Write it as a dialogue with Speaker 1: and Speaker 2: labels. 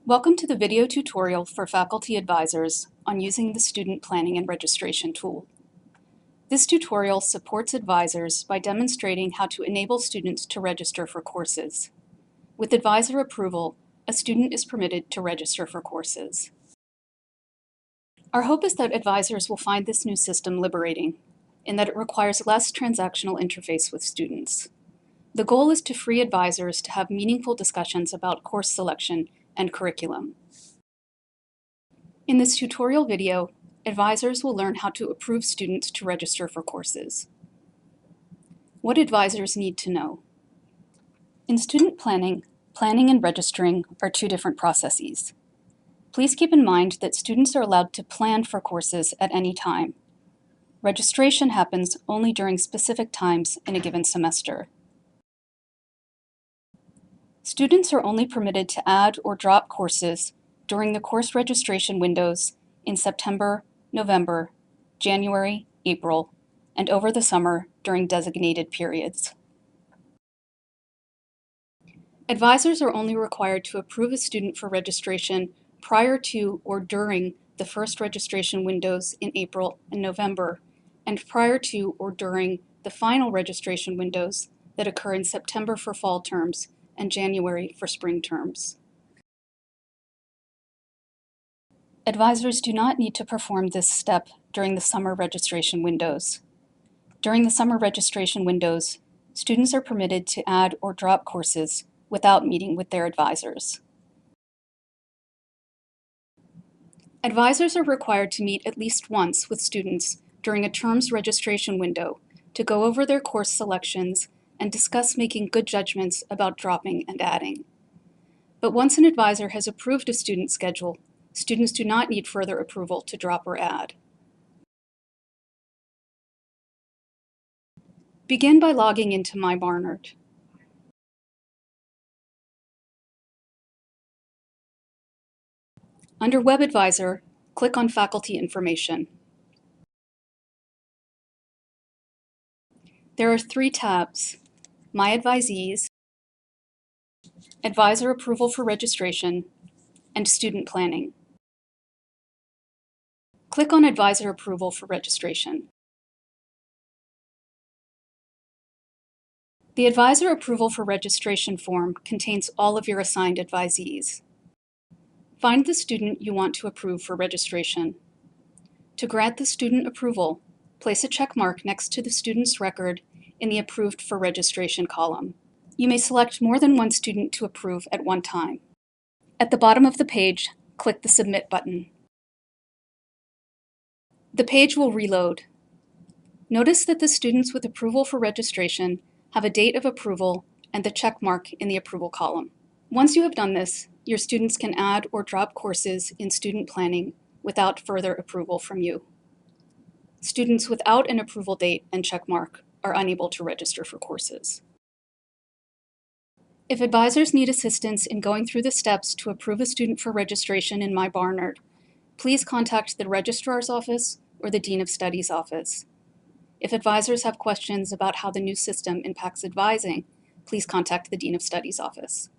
Speaker 1: Welcome to the video tutorial for faculty advisors on using the Student Planning and Registration tool. This tutorial supports advisors by demonstrating how to enable students to register for courses. With advisor approval, a student is permitted to register for courses. Our hope is that advisors will find this new system liberating, in that it requires less transactional interface with students. The goal is to free advisors to have meaningful discussions about course selection and curriculum. In this tutorial video, advisors will learn how to approve students to register for courses. What advisors need to know. In student planning, planning and registering are two different processes. Please keep in mind that students are allowed to plan for courses at any time. Registration happens only during specific times in a given semester. Students are only permitted to add or drop courses during the course registration windows in September, November, January, April, and over the summer during designated periods. Advisors are only required to approve a student for registration prior to or during the first registration windows in April and November, and prior to or during the final registration windows that occur in September for fall terms and January for spring terms. Advisors do not need to perform this step during the summer registration windows. During the summer registration windows, students are permitted to add or drop courses without meeting with their advisors. Advisors are required to meet at least once with students during a term's registration window to go over their course selections and discuss making good judgments about dropping and adding. But once an advisor has approved a student schedule, students do not need further approval to drop or add. Begin by logging into MyBarnard. Under Web Advisor, click on Faculty Information. There are three tabs: My Advisees, Advisor Approval for Registration, and Student Planning. Click on Advisor Approval for Registration. The Advisor Approval for Registration form contains all of your assigned advisees. Find the student you want to approve for registration. To grant the student approval, place a check mark next to the student's record in the Approved for Registration column. You may select more than one student to approve at one time. At the bottom of the page, click the Submit button. The page will reload. Notice that the students with approval for registration have a date of approval and the check mark in the approval column. Once you have done this, your students can add or drop courses in student planning without further approval from you. Students without an approval date and check mark are unable to register for courses. If advisors need assistance in going through the steps to approve a student for registration in MyBarnard, please contact the Registrar's Office or the Dean of Studies office. If advisors have questions about how the new system impacts advising, please contact the Dean of Studies office.